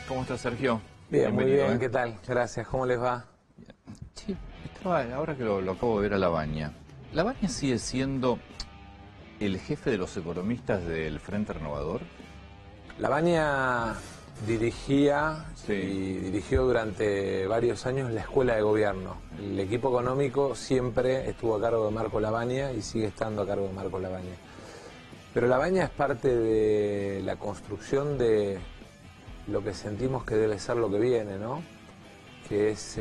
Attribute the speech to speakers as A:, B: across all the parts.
A: ¿Cómo está Sergio?
B: Bien, muy bien,
A: ¿eh?
B: ¿qué tal? Gracias, ¿cómo les va?
A: Sí, ahora que lo acabo de ver a Lavagna. ¿Lavagna sigue siendo el jefe de los economistas del Frente Renovador?
B: Lavagna dirigía
A: Sí.
B: y dirigió durante varios años la Escuela de Gobierno. El equipo económico siempre estuvo a cargo de Marco Lavagna y sigue estando a cargo de Marco Lavagna. Pero Lavagna es parte de la construcción de lo que sentimos que debe ser lo que viene, ¿no? Que es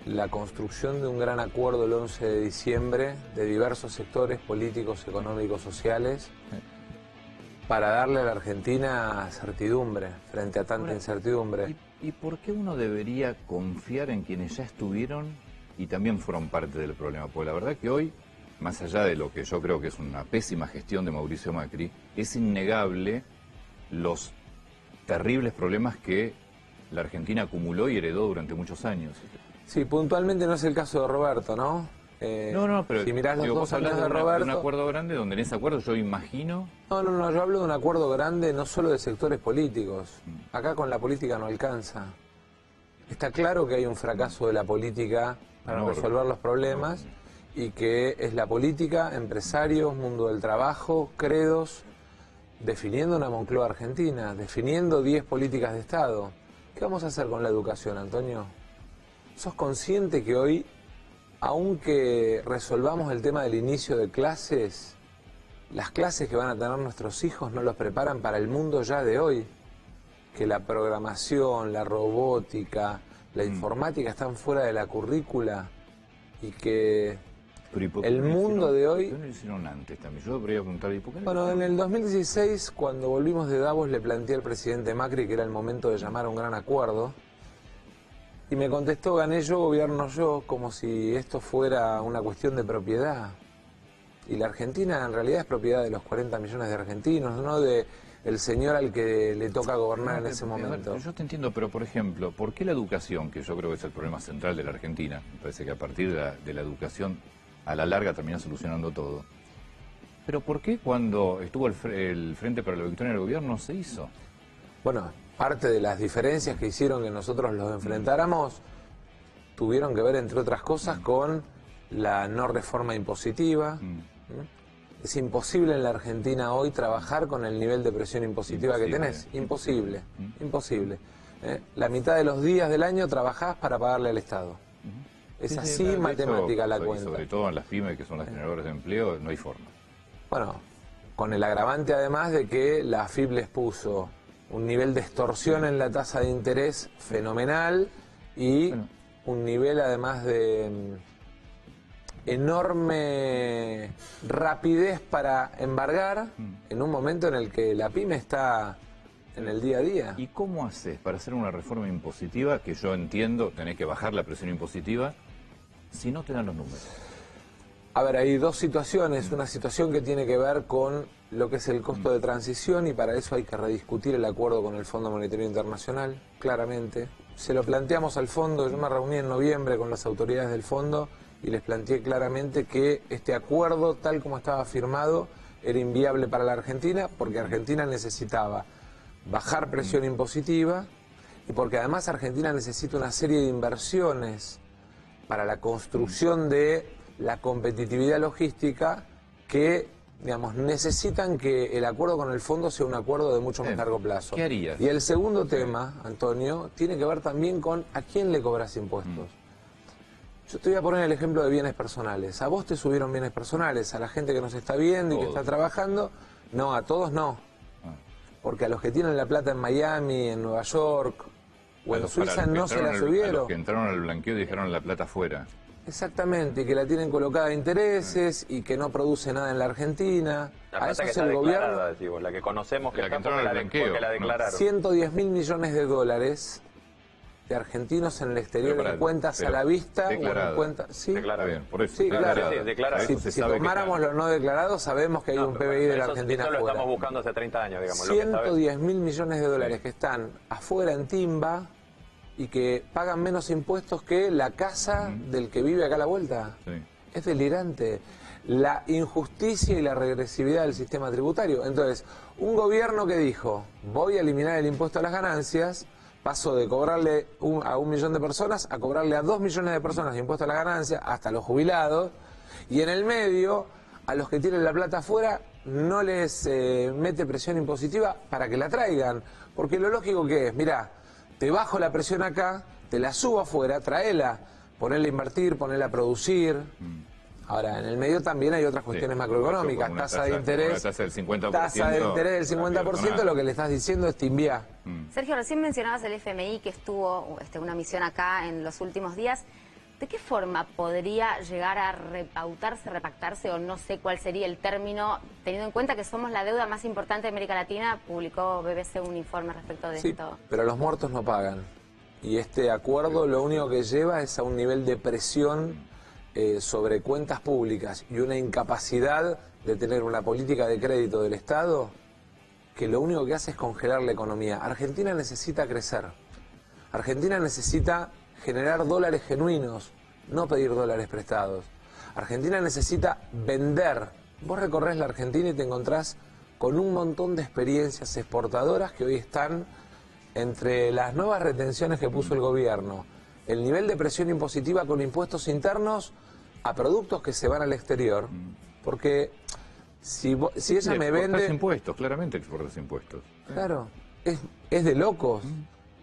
B: la construcción de un gran acuerdo el 11 de diciembre de diversos sectores políticos, económicos, sociales, para darle a la Argentina certidumbre frente a tanta incertidumbre.
A: ¿Y por qué uno debería confiar en quienes ya estuvieron y también fueron parte del problema? Porque la verdad que hoy, más allá de lo que yo creo que es una pésima gestión de Mauricio Macri, es innegable los terribles problemas que la Argentina acumuló y heredó durante muchos años.
B: Sí, puntualmente no es el caso de Roberto, ¿no?
A: No, pero
B: si mirás los
A: vos
B: 2
A: hablás
B: años de
A: de
B: Roberto...
A: un acuerdo grande donde en ese acuerdo yo imagino...
B: No, yo hablo de un acuerdo grande no solo de sectores políticos. Acá con la política no alcanza. Está claro que hay un fracaso de la política para resolver los problemas y que es la política, empresarios, mundo del trabajo, credos, definiendo una Moncloa argentina, definiendo 10 políticas de Estado. ¿Qué vamos a hacer con la educación, Antonio? ¿Sos consciente que hoy, aunque resolvamos el tema del inicio de clases, las clases que van a tener nuestros hijos no los preparan para el mundo ya de hoy? Que la programación, la robótica, la informática están fuera de la currícula y que el mundo de hoy...
A: ¿Por qué no lo hicieron antes también? Yo podría preguntar, ¿y por qué no?
B: Bueno, en el 2016, cuando volvimos de Davos, le planteé al presidente Macri que era el momento de llamar a un gran acuerdo. Y me contestó, gané yo, gobierno yo, como si esto fuera una cuestión de propiedad. Y la Argentina en realidad es propiedad de los 40 millones de argentinos, no de el señor al que le toca gobernar en ese momento.
A: Yo te entiendo, pero por ejemplo, ¿por qué la educación, que yo creo que es el problema central de la Argentina? Me parece que a partir de la educación, a la larga termina solucionando todo. Pero ¿por qué cuando estuvo el Frente para la Victoria en el gobierno no se hizo?
B: Bueno, parte de las diferencias que hicieron que nosotros los enfrentáramos tuvieron que ver, entre otras cosas, con la no reforma impositiva. Es imposible en la Argentina hoy trabajar con el nivel de presión impositiva que tenés. Imposible, imposible. La mitad de los días del año trabajás para pagarle al Estado. Es así matemática la cuenta.
A: Sobre todo en las pymes, que son las generadoras de empleo, no hay forma.
B: Bueno, con el agravante además de que la AFIP les puso un nivel de extorsión en la tasa de interés fenomenal y un nivel además de enorme rapidez para embargar en un momento en el que la pyme está en el día a día.
A: ¿Y cómo haces para hacer una reforma impositiva, que yo entiendo, tenés que bajar la presión impositiva, si no te dan los números?
B: A ver, hay dos situaciones. Una situación que tiene que ver con lo que es el costo de transición y para eso hay que rediscutir el acuerdo con el Fondo Monetario Internacional, claramente. Se lo planteamos al fondo, yo me reuní en noviembre con las autoridades del fondo y les planteé claramente que este acuerdo, tal como estaba firmado, era inviable para la Argentina porque Argentina necesitaba bajar presión impositiva y porque además Argentina necesita una serie de inversiones para la construcción de la competitividad logística que, digamos, necesitan que el acuerdo con el fondo sea un acuerdo de mucho más largo plazo.
A: ¿Qué harías?
B: Y el segundo tema, Antonio, tiene que ver también con a quién le cobras impuestos. Yo te voy a poner el ejemplo de bienes personales. A vos te subieron bienes personales, a la gente que nos está viendo y que está trabajando. No, a todos no. Porque a los que tienen la plata en Miami, en Nueva York o en Suiza no se la subieron.
A: A los que entraron al blanqueo y dejaron la plata afuera.
B: Exactamente, y que la tienen colocada a intereses y que no produce nada en la Argentina.
C: La plata que está declarada, decimos, la que conocemos que está porque la declararon.
B: 110 mil millones de dólares de argentinos en el exterior en cuentas a la vista o en cuentas... Sí,
A: bien, por eso.
B: Sí, claro. Si
A: sabe
B: tomáramos los no declarados, sabemos que hay un PBI de la Argentina
C: eso lo
B: afuera.
C: estamos buscando hace 30 años, digamos.
B: 110 mil millones de dólares que están afuera en timba y que pagan menos impuestos que la casa del que vive acá a la vuelta. Es delirante. la injusticia y la regresividad del sistema tributario. Entonces, un gobierno que dijo, voy a eliminar el impuesto a las ganancias, paso de cobrarle a 1 millón de personas a cobrarle a 2 millones de personas de impuesto a las ganancias, hasta los jubilados, y en el medio, a los que tienen la plata afuera, no les mete presión impositiva para que la traigan. Porque lo lógico que es, mirá, te bajo la presión acá, te la subo afuera, traela, ponela a invertir, ponela a producir. Ahora, en el medio también hay otras cuestiones macroeconómicas, tasa de interés,
A: tasa del 50%,
B: tasa de interés del 50%, lo que le estás diciendo es timbiá.
D: Sergio, recién mencionabas el FMI que estuvo una misión acá en los últimos días. ¿De qué forma podría llegar a repautarse, repactarse, o no sé cuál sería el término, teniendo en cuenta que somos la deuda más importante de América Latina? Publicó BBC un informe respecto de esto.
B: Pero los muertos no pagan. Y este acuerdo lo único que lleva es a un nivel de presión sobre cuentas públicas y una incapacidad de tener una política de crédito del Estado que lo único que hace es congelar la economía. Argentina necesita crecer. Argentina necesita generar dólares genuinos, no pedir dólares prestados. Argentina necesita vender. Vos recorres la Argentina y te encontrás con un montón de experiencias exportadoras que hoy están entre las nuevas retenciones que puso el gobierno, el nivel de presión impositiva con impuestos internos a productos que se van al exterior, porque si ella me vende...
A: Exportas impuestos, claramente exportas impuestos.
B: Claro, es de locos.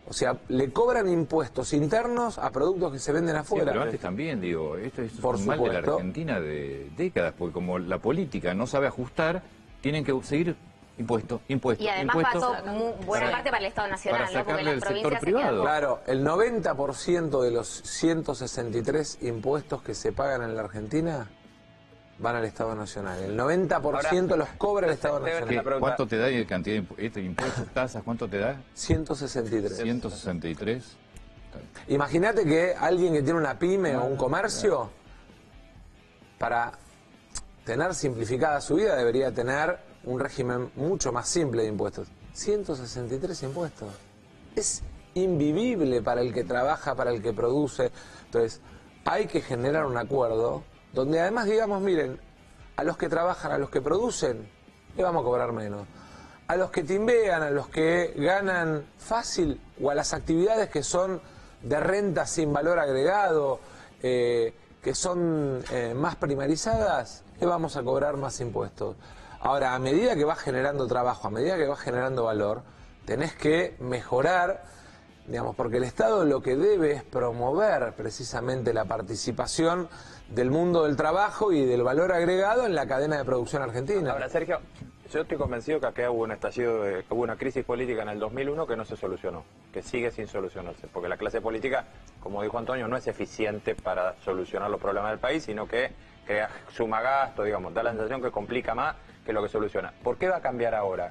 B: O sea, le cobran impuestos internos a productos que se venden afuera.
A: Sí, pero antes también, digo, esto es
B: Por
A: un mal de la
B: supuesto.
A: Argentina de décadas, porque como la política no sabe ajustar, tienen que seguir impuestos.
D: Y además
A: impuestos,
D: pasó buena parte para el Estado Nacional,
A: para
D: ¿no? Porque
A: sacarle
D: las
A: el sector
D: provincias se
A: privado.
D: quedan.
B: Claro, el 90% de los 163 impuestos que se pagan en la Argentina van al Estado Nacional. El 90% los cobra el Estado Nacional.
A: ¿Cuánto te da de cantidad de impuestos, tasas? ¿Cuánto te da?
B: 163.
A: 163.
B: Imagínate que alguien que tiene una pyme o un comercio, para tener simplificada su vida, debería tener un régimen mucho más simple de impuestos. 163 impuestos. Es invivible para el que trabaja, para el que produce. Entonces, hay que generar un acuerdo donde además digamos, miren, a los que trabajan, a los que producen, le vamos a cobrar menos. A los que timbean, a los que ganan fácil, o a las actividades que son de renta sin valor agregado, que son más primarizadas, le vamos a cobrar más impuestos. Ahora, a medida que vas generando trabajo, a medida que vas generando valor, tenés que mejorar, digamos, porque el Estado lo que debe es promover precisamente la participación del mundo del trabajo y del valor agregado en la cadena de producción argentina.
C: Ahora, Sergio, yo estoy convencido que acá hubo un estallido, hubo una crisis política en el 2001 que no se solucionó, que sigue sin solucionarse, porque la clase política, como dijo Antonio, no es eficiente para solucionar los problemas del país, sino que crea suma gasto, digamos, da la sensación que complica más que lo que soluciona. ¿Por qué va a cambiar ahora?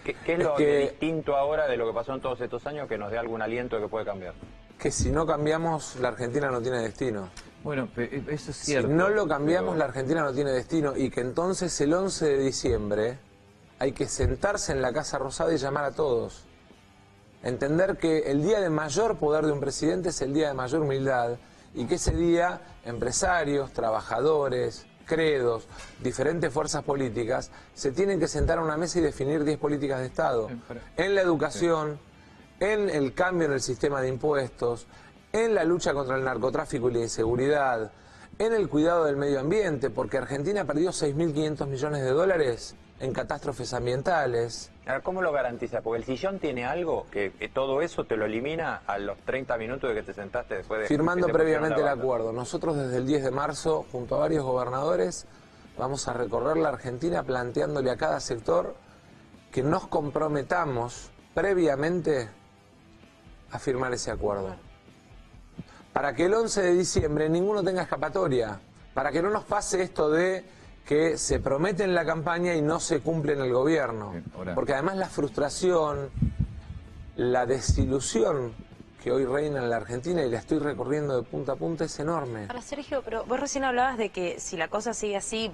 C: ¿Qué es lo distinto ahora de lo que pasó en todos estos años que nos dé algún aliento de que puede cambiar?
B: Que si no cambiamos, la Argentina no tiene destino.
A: Bueno, eso es cierto.
B: Si no lo cambiamos, la Argentina no tiene destino, y que entonces el 11 de diciembre hay que sentarse en la Casa Rosada y llamar a todos. Entender que el día de mayor poder de un presidente es el día de mayor humildad, y que ese día empresarios, trabajadores, credos, diferentes fuerzas políticas se tienen que sentar a una mesa y definir 10 políticas de Estado. En la educación, en el cambio en el sistema de impuestos, en la lucha contra el narcotráfico y la inseguridad, en el cuidado del medio ambiente, porque Argentina perdió 6.500 millones de dólares en catástrofes ambientales.
C: Ahora, ¿cómo lo garantiza? Porque el sillón tiene algo que todo eso te lo elimina a los 30 minutos de que te sentaste después de...
B: Firmando previamente el acuerdo. Nosotros desde el 10 de marzo, junto a varios gobernadores, vamos a recorrer la Argentina planteándole a cada sector que nos comprometamos previamente a firmar ese acuerdo. Para que el 11 de diciembre ninguno tenga escapatoria, para que no nos pase esto de que se promete en la campaña y no se cumple en el gobierno. Porque además la frustración, la desilusión que hoy reina en la Argentina, y la estoy recorriendo de punta a punta, es enorme.
E: Ahora, Sergio, pero vos recién hablabas de que si la cosa sigue así,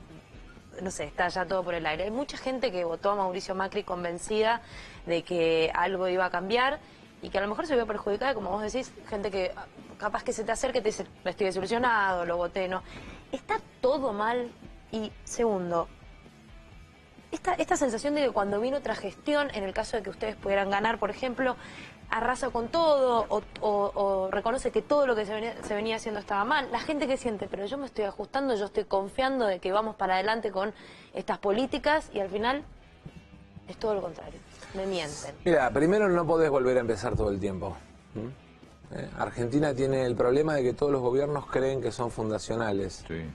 E: no sé, está ya todo por el aire. Hay mucha gente que votó a Mauricio Macri convencida de que algo iba a cambiar y que a lo mejor se vio perjudicada, como vos decís, gente que capaz que se te acerca y te dice, estoy desilusionado, lo voté, no. ¿Está todo mal Y segundo, esta sensación de que cuando viene otra gestión, en el caso de que ustedes pudieran ganar, por ejemplo, arrasa con todo o reconoce que todo lo que se venía haciendo estaba mal. La gente que siente, pero yo me estoy ajustando, yo estoy confiando de que vamos para adelante con estas políticas y al final es todo lo contrario, me mienten.
B: Mira, primero no podés volver a empezar todo el tiempo. Argentina tiene el problema de que todos los gobiernos creen que son fundacionales.
A: Sí.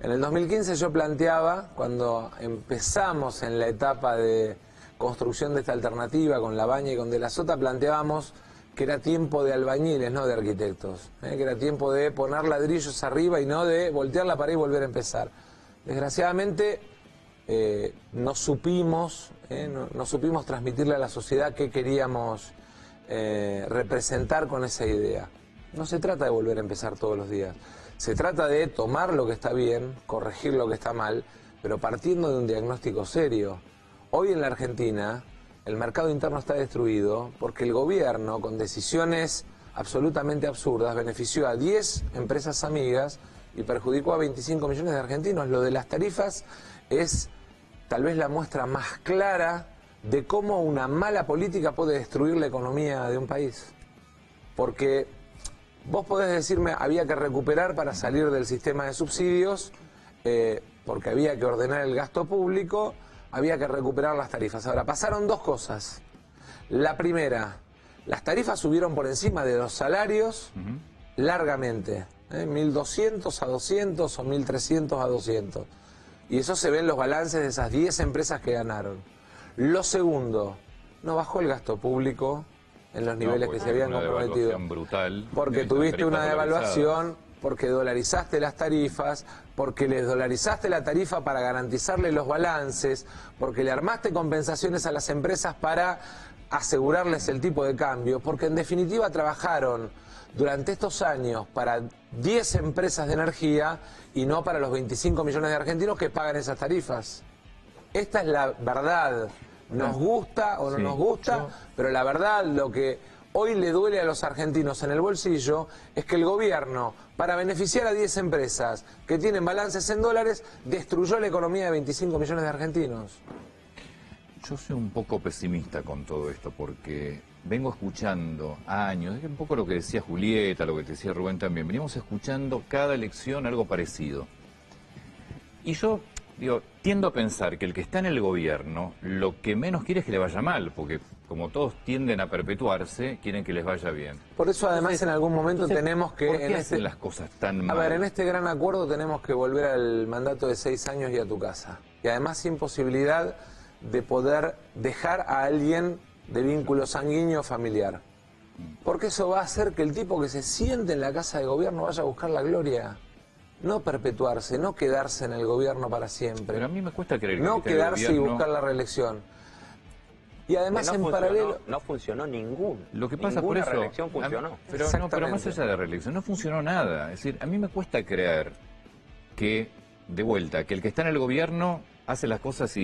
B: En el 2015 yo planteaba, cuando empezamos en la etapa de construcción de esta alternativa con Labaña y con De la Sota, planteábamos que era tiempo de albañiles, no de arquitectos, que era tiempo de poner ladrillos arriba y no de voltear la pared y volver a empezar. Desgraciadamente no supimos transmitirle a la sociedad qué queríamos representar con esa idea. No se trata de volver a empezar todos los días, se trata de tomar lo que está bien, corregir lo que está mal, pero partiendo de un diagnóstico serio. Hoy en la Argentina el mercado interno está destruido porque el gobierno, con decisiones absolutamente absurdas, benefició a 10 empresas amigas y perjudicó a 25 millones de argentinos. Lo de las tarifas es tal vez la muestra más clara de cómo una mala política puede destruir la economía de un país. Porque vos podés decirme, había que recuperar para salir del sistema de subsidios, porque había que ordenar el gasto público, había que recuperar las tarifas. Ahora, pasaron dos cosas. La primera, las tarifas subieron por encima de los salarios largamente, 1.200 a 200 o 1.300 a 200. Y eso se ve en los balances de esas 10 empresas que ganaron. Lo segundo, no bajó el gasto público en los niveles que se habían comprometido.
A: Brutal,
B: porque tuviste una devaluación, porque dolarizaste las tarifas, porque les dolarizaste la tarifa para garantizarle los balances, porque le armaste compensaciones a las empresas para asegurarles el tipo de cambio, porque en definitiva trabajaron durante estos años para 10 empresas de energía y no para los 25 millones de argentinos que pagan esas tarifas. Esta es la verdad. Nos gusta o no nos gusta, pero la verdad, lo que hoy le duele a los argentinos en el bolsillo es que el gobierno, para beneficiar a 10 empresas que tienen balances en dólares, destruyó la economía de 25 millones de argentinos.
A: Yo soy un poco pesimista con todo esto porque vengo escuchando años, es un poco lo que decía Julieta, lo que te decía Rubén también, venimos escuchando cada elección algo parecido. Y yo tiendo a pensar que el que está en el gobierno lo que menos quiere es que le vaya mal, porque como todos tienden a perpetuarse, quieren que les vaya bien.
B: Por eso además en algún momento tenemos que...
A: ¿Por qué hacen las cosas tan mal?
B: A ver, en este gran acuerdo tenemos que volver al mandato de 6 años y a tu casa. Y además sin posibilidad de poder dejar a alguien de vínculo sanguíneo familiar. Porque eso va a hacer que el tipo que se siente en la casa de gobierno vaya a buscar la gloria. No perpetuarse, no quedarse en el gobierno para siempre.
A: Pero a mí me cuesta creer que
B: no quedarse
A: gobierno...
B: y buscar la reelección. Y además en paralelo...
C: No funcionó ninguno.
A: Lo que pasa por eso...
C: reelección funcionó.
A: Pero más allá de la reelección, no funcionó nada. Es decir, a mí me cuesta creer que, de vuelta, que el que está en el gobierno hace las cosas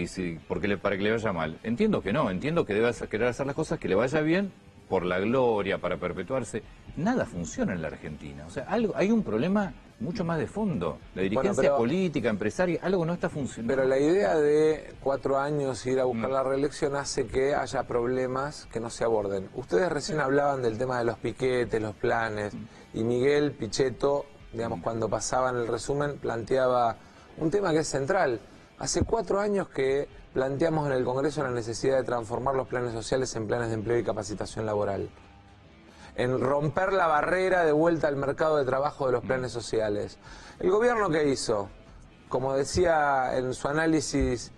A: para que le vaya mal. Entiendo que no, entiendo que debe querer hacer las cosas que le vaya bien por la gloria, para perpetuarse. Nada funciona en la Argentina. O sea, hay un problema mucho más de fondo. La dirigencia política, empresaria, algo no está funcionando.
B: Pero la idea de 4 años ir a buscar la reelección hace que haya problemas que no se aborden. Ustedes recién hablaban del tema de los piquetes, los planes, y Miguel Pichetto, digamos, cuando pasaban el resumen, planteaba un tema que es central. Hace 4 años que planteamos en el Congreso la necesidad de transformar los planes sociales en planes de empleo y capacitación laboral. En romper la barrera de vuelta al mercado de trabajo de los planes sociales. ¿El gobierno qué hizo? Como decía en su análisis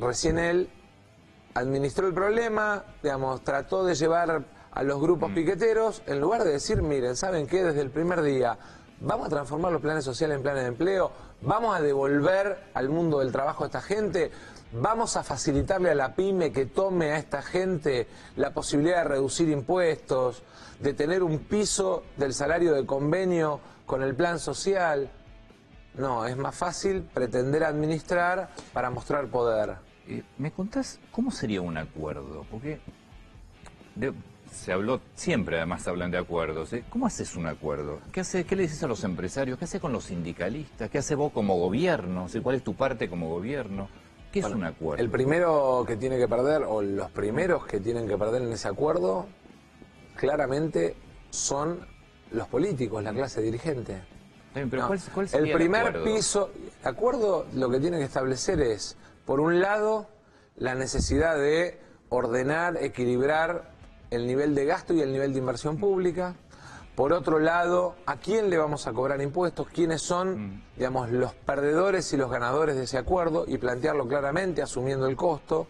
B: recién él, administró el problema, digamos, trató de llevar a los grupos piqueteros, en lugar de decir, miren, ¿saben qué? Desde el primer día vamos a transformar los planes sociales en planes de empleo, vamos a devolver al mundo del trabajo a esta gente, vamos a facilitarle a la pyme que tome a esta gente la posibilidad de reducir impuestos, de tener un piso del salario de convenio con el plan social. No, es más fácil pretender administrar para mostrar poder.
A: ¿Me contás cómo sería un acuerdo? Porque se habló, siempre además hablan de acuerdos. ¿Cómo haces un acuerdo? ¿Qué le dices a los empresarios? ¿Qué haces con los sindicalistas? ¿Qué haces vos como gobierno? ¿Cuál es tu parte como gobierno? ¿Qué es un acuerdo?
B: El primero que tiene que perder, o los primeros que tienen que perder en ese acuerdo, claramente son los políticos, la clase dirigente.
A: Pero
B: No,
A: ¿cuál sería
B: el primer
A: acuerdo?
B: piso, el acuerdo lo que tiene que establecer es, por un lado, la necesidad de ordenar, equilibrar el nivel de gasto y el nivel de inversión pública. Por otro lado, ¿a quién le vamos a cobrar impuestos? ¿Quiénes son, digamos, los perdedores y los ganadores de ese acuerdo? Y plantearlo claramente, asumiendo el costo.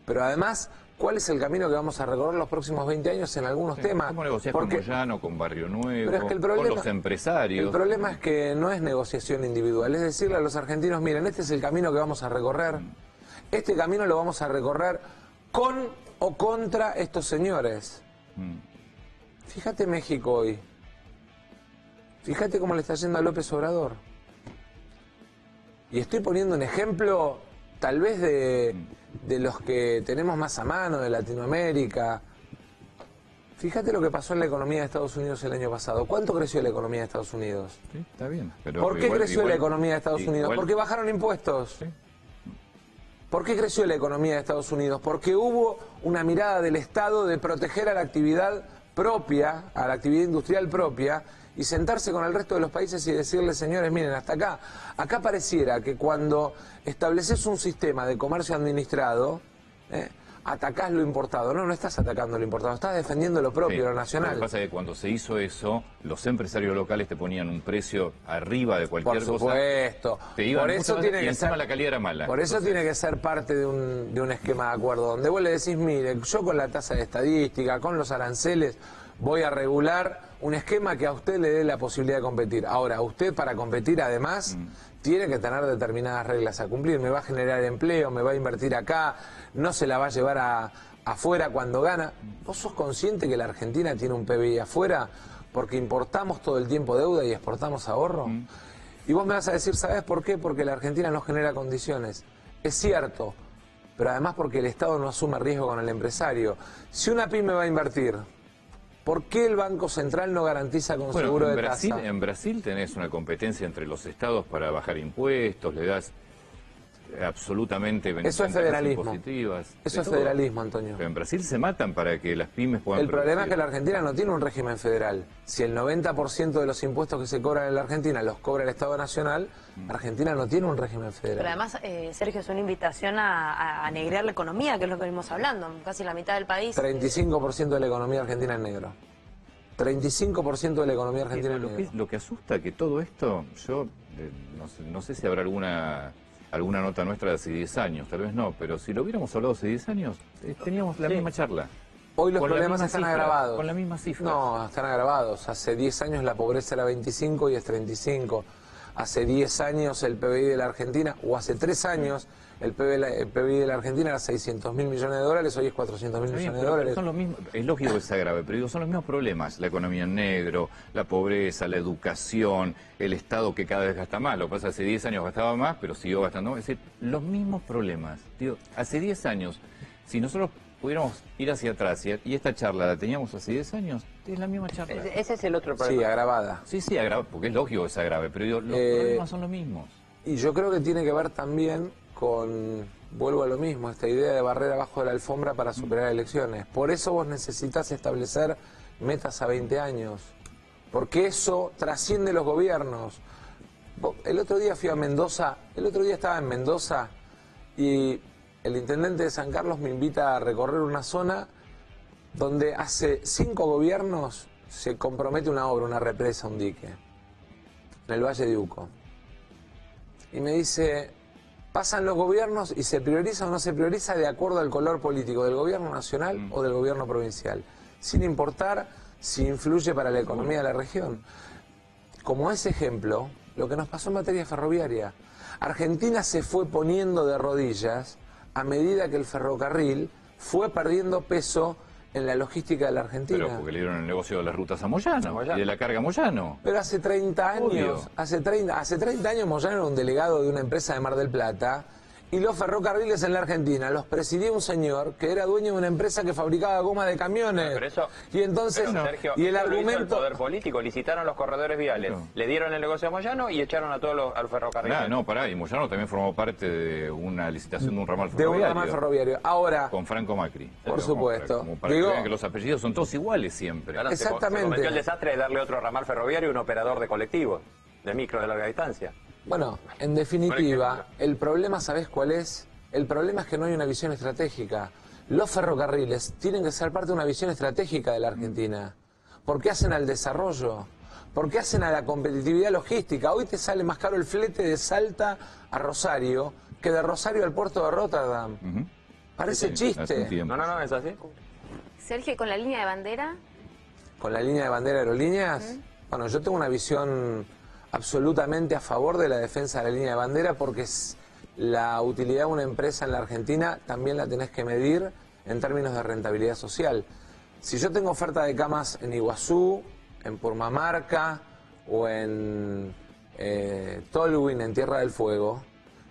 B: Pero además, ¿cuál es el camino que vamos a recorrer los próximos 20 años en algunos temas?
A: ¿Cómo negociás con Moyano, con Barrio Nuevo,
B: Pero es que el
A: con
B: problema,
A: los empresarios?
B: El problema es que no es negociación individual, es decirle a los argentinos, miren, este es el camino que vamos a recorrer. Este camino lo vamos a recorrer con o contra estos señores. Fíjate México hoy. Fíjate cómo le está yendo a López Obrador. Y estoy poniendo un ejemplo, tal vez de los que tenemos más a mano, de Latinoamérica. Fíjate lo que pasó en la economía de Estados Unidos el año pasado. ¿Cuánto creció la economía de Estados Unidos?
A: Sí, está bien. Pero
B: ¿Por qué creció la economía de Estados Unidos? Porque bajaron impuestos.
A: Sí.
B: ¿Por qué creció la economía de Estados Unidos? Porque hubo una mirada del Estado de proteger a la actividad propia, a la actividad industrial propia, y sentarse con el resto de los países y decirles, señores, miren, hasta acá. Acá pareciera que cuando estableces un sistema de comercio administrado, atacás lo importado. No, no estás atacando lo importado, estás defendiendo lo propio, lo nacional.
A: Lo que pasa es que cuando se hizo eso, los empresarios locales te ponían un precio arriba de cualquier cosa.
B: Por supuesto.
A: Te iban
B: Por eso
A: mucho
B: tiene
A: y
B: que
A: encima
B: ser,
A: la calidad era mala.
B: Por eso tiene que ser parte de un esquema de acuerdo, donde vos le decís, mire, yo con la tasa de estadística, con los aranceles, voy a regular un esquema que a usted le dé la posibilidad de competir. Ahora, usted para competir además tiene que tener determinadas reglas a cumplir. Me va a generar empleo, me va a invertir acá, no se la va a llevar afuera cuando gana. ¿Vos sos consciente que la Argentina tiene un PBI afuera porque importamos todo el tiempo deuda y exportamos ahorro? Y vos me vas a decir, ¿sabés por qué? Porque la Argentina no genera condiciones. Es cierto, pero además porque el Estado no asume riesgo con el empresario. Si una pyme va a invertir, ¿por qué el Banco Central no garantiza con seguro de tasa?
A: En Brasil tenés una competencia entre los estados para bajar impuestos, le das absolutamente
B: Eso es federalismo.
A: Positivas,
B: Eso es federalismo, Antonio.
A: Pero en Brasil se matan para que las pymes puedan
B: El problema es
A: producir.
B: que la Argentina no tiene un régimen federal. Si el 90% de los impuestos que se cobran en la Argentina los cobra el Estado Nacional, Argentina no tiene un régimen federal.
E: Pero además, Sergio, es una invitación a negrear la economía, que es lo que venimos hablando. Casi la mitad del país.
B: 35% de la economía argentina es negro. 35% de la economía argentina es
A: Lo
B: negro.
A: lo que asusta que todo esto, yo no sé si habrá alguna nota nuestra de hace 10 años, tal vez no, pero si lo hubiéramos hablado hace 10 años, teníamos la misma charla.
B: Hoy los
A: Con la
B: problemas
A: misma
B: están
A: cifra,
B: agravados.
A: con la misma cifra.
B: No, están agravados. Hace 10 años la pobreza era 25 y es 35. Hace 10 años el PBI de la Argentina, o hace 3 años, el PBI de la Argentina era 600.000 millones de dólares, hoy es 400.000 millones de dólares.
A: Son los mismos, es lógico que sea grave, pero digo, son los mismos problemas. La economía en negro, la pobreza, la educación, el Estado que cada vez gasta más. Lo que pasa es que hace 10 años gastaba más, pero siguió gastando más. Es decir, los mismos problemas. Digo, hace 10 años, si nosotros pudiéramos ir hacia atrás y esta charla la teníamos hace 10 años, es la misma charla.
C: Ese es el otro problema.
B: Sí, agravada.
A: Sí, agrave, porque es lógico que sea grave, pero digo, los problemas son los mismos.
B: Y yo creo que tiene que ver también con, vuelvo a lo mismo, esta idea de barrer abajo de la alfombra para superar elecciones. Por eso vos necesitas establecer metas a 20 años, porque eso trasciende los gobiernos. El otro día fui a Mendoza, el otro día estaba en Mendoza y el intendente de San Carlos me invita a recorrer una zona donde hace 5 gobiernos se compromete una obra, una represa, un dique, en el Valle de Uco. Y me dice, pasan los gobiernos y se prioriza o no se prioriza de acuerdo al color político del gobierno nacional o del gobierno provincial, sin importar si influye para la economía de la región. Como ese ejemplo, lo que nos pasó en materia ferroviaria. Argentina se fue poniendo de rodillas a medida que el ferrocarril fue perdiendo peso en la logística de la Argentina.
A: Pero porque le dieron el negocio de las rutas a Moyano, y de la carga a Moyano.
B: Pero hace 30 años,
A: Obvio.
B: hace 30 años Moyano era un delegado de una empresa de Mar del Plata Y los ferrocarriles en la Argentina los presidía un señor que era dueño de una empresa que fabricaba goma de camiones.
C: Pero eso,
B: y entonces,
C: Sergio,
B: y el
C: eso lo hizo
B: argumento...
C: el poder político, licitaron los corredores viales, le dieron el negocio a Moyano y echaron a todos los ferrocarriles.
A: No, pará, y Moyano también formó parte de una licitación de un ramal
B: De
A: ferroviario.
B: un ramal ferroviario. Ahora,
A: con Franco Macri.
B: por supuesto.
A: Como para que vean que los apellidos son todos iguales siempre.
C: Ahora
B: Exactamente.
C: Se cometió el desastre de darle otro ramal ferroviario y un operador de colectivos, de micro de larga distancia.
B: bueno, en definitiva, el problema, ¿sabés cuál es? El problema es que no hay una visión estratégica. Los ferrocarriles tienen que ser parte de una visión estratégica de la Argentina. Porque hacen al desarrollo, porque hacen a la competitividad logística. Hoy te sale más caro el flete de Salta a Rosario que de Rosario al puerto de Rotterdam. Parece
A: Hace un
B: chiste.
A: tiempo.
C: No, es así.
D: Sergio, ¿y con la línea de bandera?
B: Con la línea de bandera de aerolíneas, bueno, yo tengo una visión absolutamente a favor de la defensa de la línea de bandera porque la utilidad de una empresa en la Argentina también la tenés que medir en términos de rentabilidad social. Si yo tengo oferta de camas en Iguazú, en Purmamarca o en Tolwyn, en Tierra del Fuego,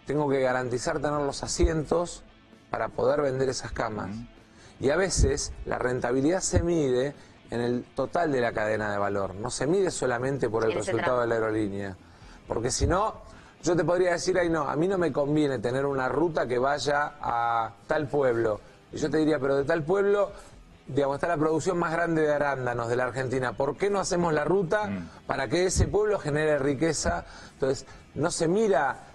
B: tengo que garantizar tener los asientos para poder vender esas camas. Y a veces la rentabilidad se mide en el total de la cadena de valor, no se mide solamente por el resultado de la aerolínea. Porque si no, yo te podría decir, ay no, a mí no me conviene tener una ruta que vaya a tal pueblo. Y yo te diría, pero de tal pueblo, digamos, está la producción más grande de arándanos de la Argentina. ¿Por qué no hacemos la ruta para que ese pueblo genere riqueza? Entonces, no se mira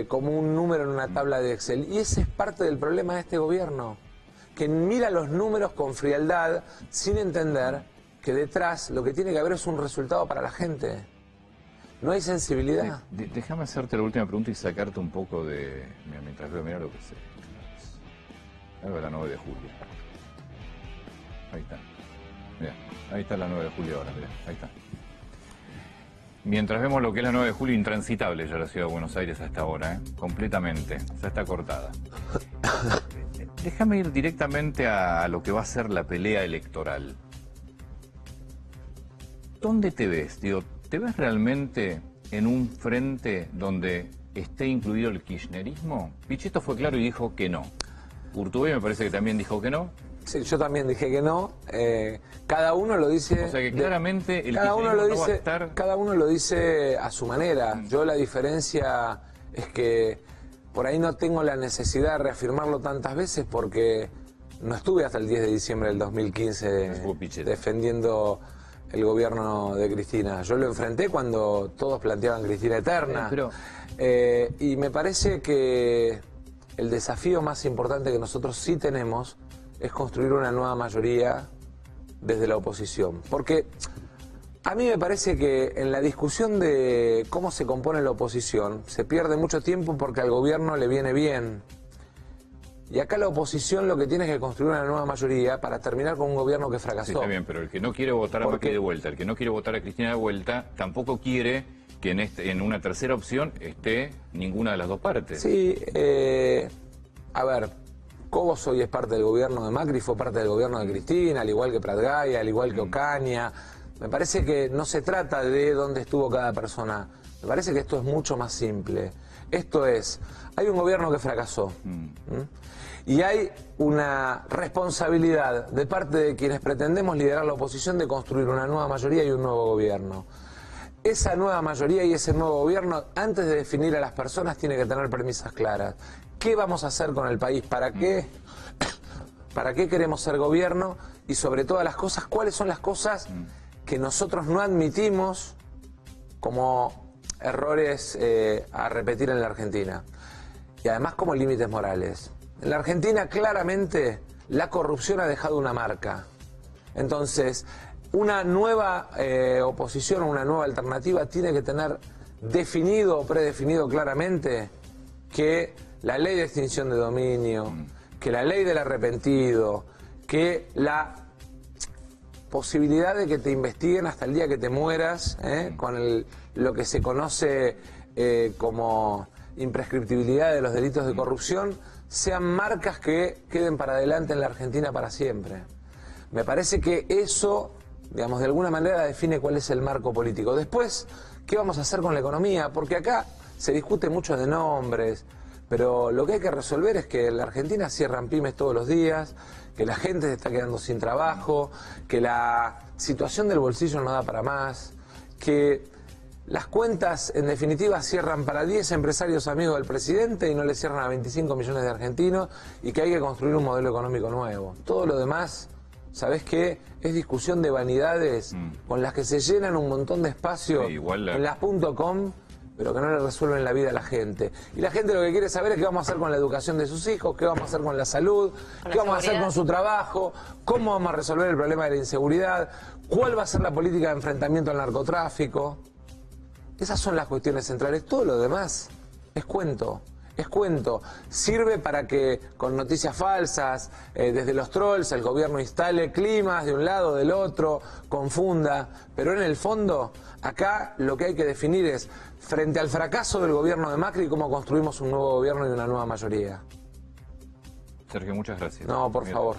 B: como un número en una tabla de Excel. Y ese es parte del problema de este gobierno, que mira los números con frialdad, sin entender que detrás lo que tiene que haber es un resultado para la gente. No hay sensibilidad.
A: Déjame hacerte la última pregunta y sacarte un poco de... Mira, mientras veo, mira lo que sé. Algo de la 9 de julio. Ahí está. Mira, ahí está la 9 de julio ahora, mira, ahí está. Mientras vemos lo que es la 9 de julio, intransitable ya la ciudad de Buenos Aires a esta hora, completamente, ya está cortada. Déjame ir directamente a lo que va a ser la pelea electoral. ¿Dónde te ves? Digo, ¿te ves realmente en un frente donde esté incluido el kirchnerismo? Pichetto fue claro y dijo que no. Urtubey me parece que también dijo que no.
B: Sí, yo también dije que no. Cada uno lo dice.
A: O sea que claramente el
B: cada uno lo
A: kirchnerismo no va a
B: dice,
A: estar...
B: cada uno lo dice a su manera. Yo la diferencia es que por ahí no tengo la necesidad de reafirmarlo tantas veces porque no estuve hasta el 10 de diciembre del 2015 defendiendo el gobierno de Cristina. Yo lo enfrenté cuando todos planteaban Cristina eterna. Y me parece que el desafío más importante que nosotros sí tenemos es construir una nueva mayoría desde la oposición. Porque a mí me parece que en la discusión de cómo se compone la oposición se pierde mucho tiempo porque al gobierno le viene bien. Y acá la oposición lo que tiene es que construir una nueva mayoría para terminar con un gobierno que fracasó.
A: Sí, está bien, pero el que no quiere votar a Macri de vuelta, el que no quiere votar a Cristina de vuelta, tampoco quiere que en una tercera opción esté ninguna de las dos partes.
B: Sí, a ver, Cobos hoy es parte del gobierno de Macri, fue parte del gobierno de Cristina, al igual que Pratgaya, al igual que Ocaña. Me parece que no se trata de dónde estuvo cada persona. Me parece que esto es mucho más simple. Esto es, hay un gobierno que fracasó. Y hay una responsabilidad de parte de quienes pretendemos liderar la oposición de construir una nueva mayoría y un nuevo gobierno. Esa nueva mayoría y ese nuevo gobierno, antes de definir a las personas, tiene que tener premisas claras. ¿Qué vamos a hacer con el país? ¿Para qué? ¿Para qué queremos ser gobierno? Y sobre todas las cosas, ¿cuáles son las cosas que nosotros no admitimos como errores a repetir en la Argentina? Y además como límites morales. En la Argentina claramente la corrupción ha dejado una marca. Entonces, una nueva oposición o una nueva alternativa tiene que tener definido o predefinido claramente que la ley de extinción de dominio, que la ley del arrepentido, que la posibilidad de que te investiguen hasta el día que te mueras, con lo que se conoce como imprescriptibilidad de los delitos de corrupción, sean marcas que queden para adelante en la Argentina para siempre. Me parece que eso, digamos, de alguna manera define cuál es el marco político. Después, ¿qué vamos a hacer con la economía? Porque acá se discute mucho de nombres, Pero lo que hay que resolver es que en la Argentina cierran pymes todos los días, que la gente se está quedando sin trabajo, que la situación del bolsillo no da para más, que las cuentas en definitiva cierran para 10 empresarios amigos del presidente y no le cierran a 25 millones de argentinos, y que hay que construir un modelo económico nuevo. Todo lo demás, ¿sabés qué? Es discusión de vanidades con las que se llenan un montón de espacio en las .com, pero que no le resuelven la vida a la gente. Y la gente lo que quiere saber es qué vamos a hacer con la educación de sus hijos, qué vamos a hacer con la salud, qué vamos a hacer con su trabajo, cómo vamos a resolver el problema de la inseguridad, cuál va a ser la política de enfrentamiento al narcotráfico. Esas son las cuestiones centrales. Todo lo demás es cuento. Es cuento. Sirve para que con noticias falsas, desde los trolls, el gobierno instale climas de un lado o del otro, confunda. Pero en el fondo, acá lo que hay que definir es, frente al fracaso del gobierno de Macri, cómo construimos un nuevo gobierno y una nueva mayoría.
A: Sergio, muchas gracias.
B: No, por favor.